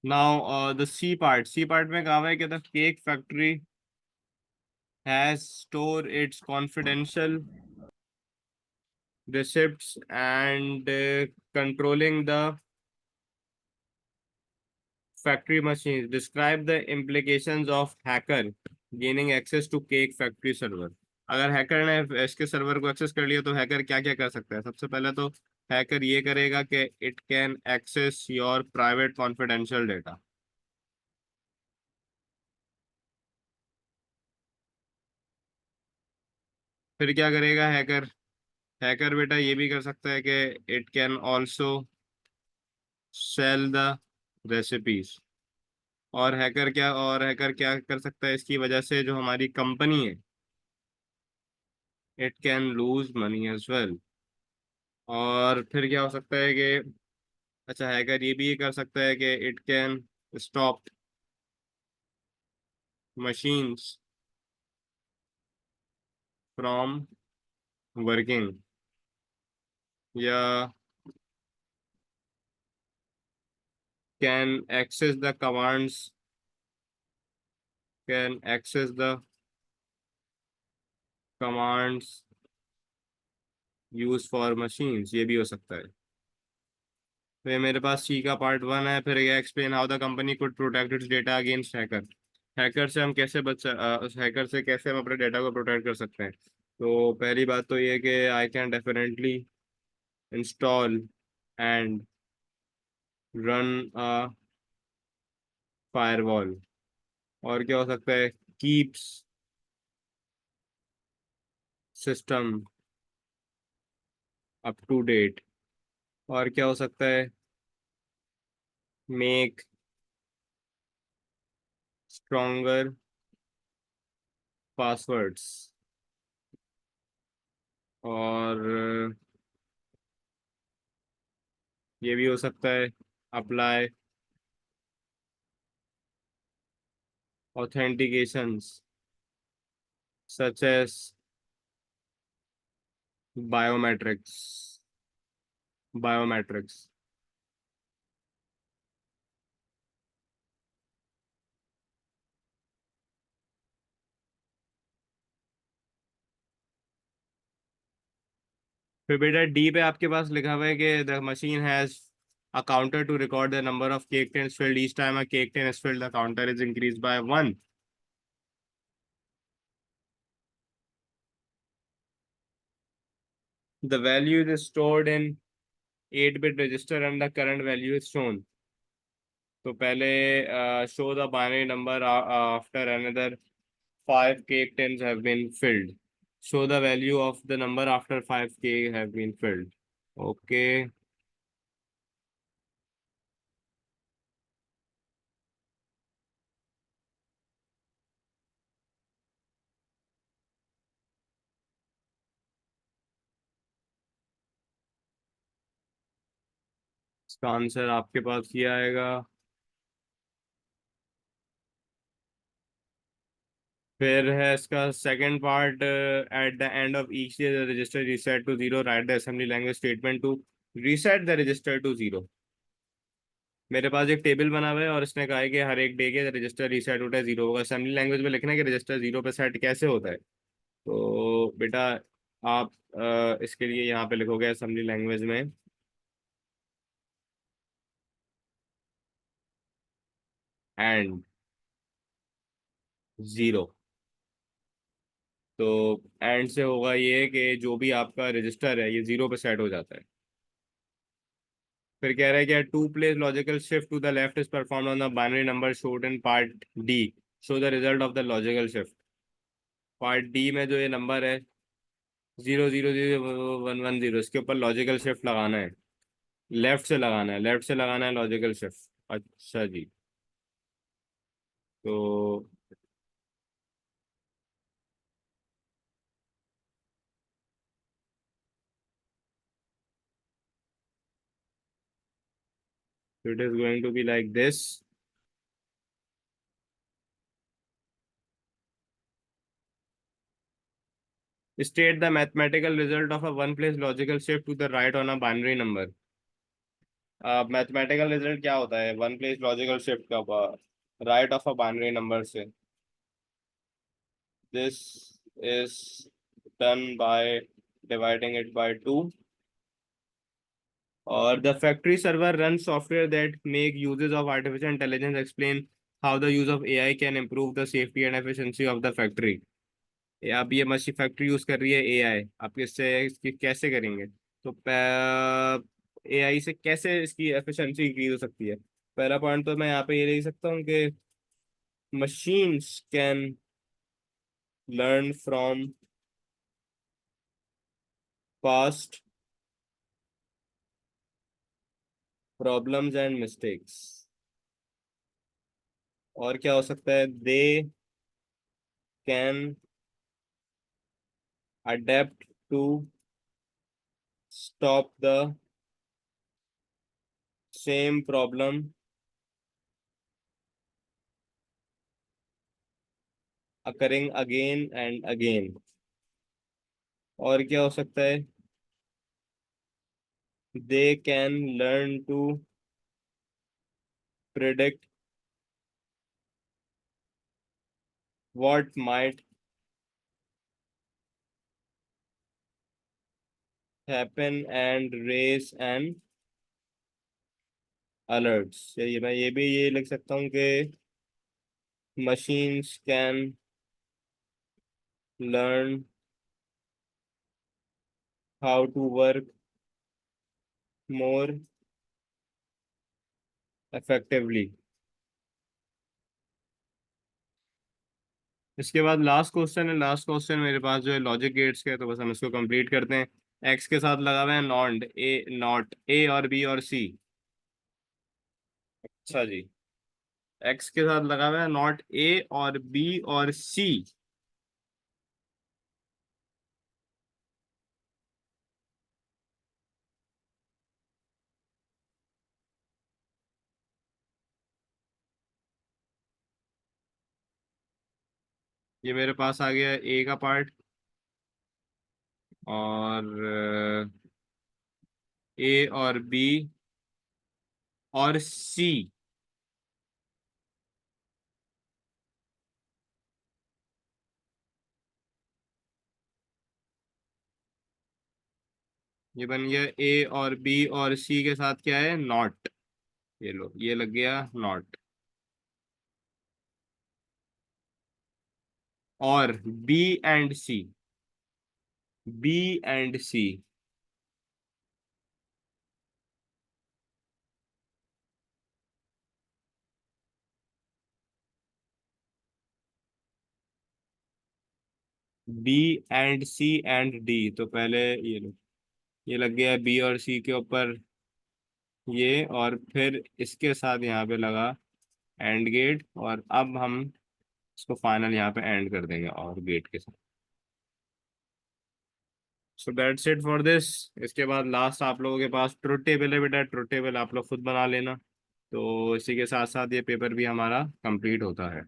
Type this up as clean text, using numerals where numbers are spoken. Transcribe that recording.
Now the C part में कहा हुआ है कि the cake factory has store it's confidential receipts and controlling the factory machines. Describe the implications of hacker gaining access to cake factory server. अगर hacker ने इसके server को access कर लिया तो हैकर क्या क्या कर सकता है? सबसे पहले तो हैकर ये करेगा कि it can access your private confidential data. फिर क्या करेगा हैकर? हैकर बेटा ये भी कर सकता है कि it can also sell the recipes. और हैकर क्या कर सकता है इसकी वजह से? जो हमारी कंपनी है, it can lose money as well. और फिर क्या हो सकता है कि अच्छा, हैकर ये भी कर सकता है कि it can stop machines from working, या can access the commands, can access the commands use for machines, ये भी हो सकता है। फिर मेरे पास सी का पार्ट वन है। फिर ये explain how the company could protect it's data against hacker. Hacker से हम कैसे हैकर से कैसे हम अपने डेटा को प्रोटेक्ट कर सकते हैं? तो पहली बात तो ये कि I can definitely install and run a firewall. और क्या हो सकता है? Keeps system up to date. और क्या हो सकता है? Make stronger passwords. और ये भी हो सकता है apply authentications such as biometrics biometrics। फिर बेटा डी पे आपके पास लिखा हुआ है कि the machine has a counter to record the number of cake tins filled. Each time a cake tin is filled, the counter is increased by 1. The value is stored in 8-bit register and the current value is shown. तो पहले show the binary number after another 5 cake tins have been filled. Show the value of the number after 5 cake have been filled. Okay. इसका answer आपके पास ये आएगा। फिर है इसका second part, at the end of each day the register reset to zero, write the assembly language statement to reset the register to zero. मेरे पास एक टेबल बना हुआ है और इसने कहा है कि हर एक डे के रजिस्टर रीसेट होता है जीरो होगा। असेंबली लैंग्वेज में लिखना है कि रजिस्टर जीरो पे सेट कैसे होता है। तो बेटा आप इसके लिए यहाँ पे लिखोगे असेंबली लैंग्वेज में एंड जीरो। तो एंड से होगा ये कि जो भी आपका रजिस्टर है ये जीरो पे सेट हो जाता है। फिर कह रहा है कि to place logical shift to the left is perform on the binary number showed in part D. Show the result of the logical shift. Part D में जो ये नंबर है 0 0 0 1 1 0, इसके ऊपर लॉजिकल शिफ्ट लगाना है। लेफ्ट से लगाना है, लेफ्ट से लगाना है लॉजिकल शिफ्ट। अच्छा जी। तो it is going to be like this. State the mathematical result of a one place logical shift to the right on a binary number. Mathematical result क्या होता है? वन प्लेस लॉजिकल शिफ्ट का right of a binary number से। This is done by dividing it by two. और the factory server run software that make uses of artificial intelligence explain how the use of AI can improve the safety and efficiency of the factory. आप ये machine factory use कर रही है AI, आप इससे इसकी कैसे करेंगे? तो एआई से कैसे इसकी एफिशिएंसी इंक्रीज हो सकती है? पहला पॉइंट तो मैं यहाँ पे ये लिख सकता हूँ कि machines can learn from past problems and mistakes. और क्या हो सकता है? They can adapt to stop the same problem occurring again and again. और क्या हो सकता है? They can learn to predict what might happen and raise an alerts। ये मैं ये भी ये लिख सकता हूँ कि machines can learn how to work more effectively। इसके बाद लास्ट क्वेश्चन है। लास्ट क्वेश्चन मेरे पास जो है लॉजिक गेट्स के है, तो बस हम इसको कंप्लीट करते हैं। एक्स के साथ लगा हुआ है नॉट ए, नॉट ए और बी और सी। अच्छा जी। एक्स के साथ लगा हुआ है नॉट ए और बी और सी। ये मेरे पास आ गया ए का पार्ट, और ए और बी और सी। ये बन गया ए और बी और सी के साथ क्या है? नॉट। ये लो, ये लग गया नॉट। और B and C, B and C, B and C and D. तो पहले ये लो, ये लग गया बी और सी के ऊपर ये, और फिर इसके साथ यहाँ पे लगा एंड गेट, और अब हम इसको फाइनल यहाँ पे एंड कर देंगे और गेट के साथ। So that's it for this. इसके बाद लास्ट आप लोगों के पास ट्रुथ टेबल है बेटा, ट्रुथ टेबल आप लोग खुद बना लेना। तो इसी के साथ साथ ये पेपर भी हमारा कंप्लीट होता है।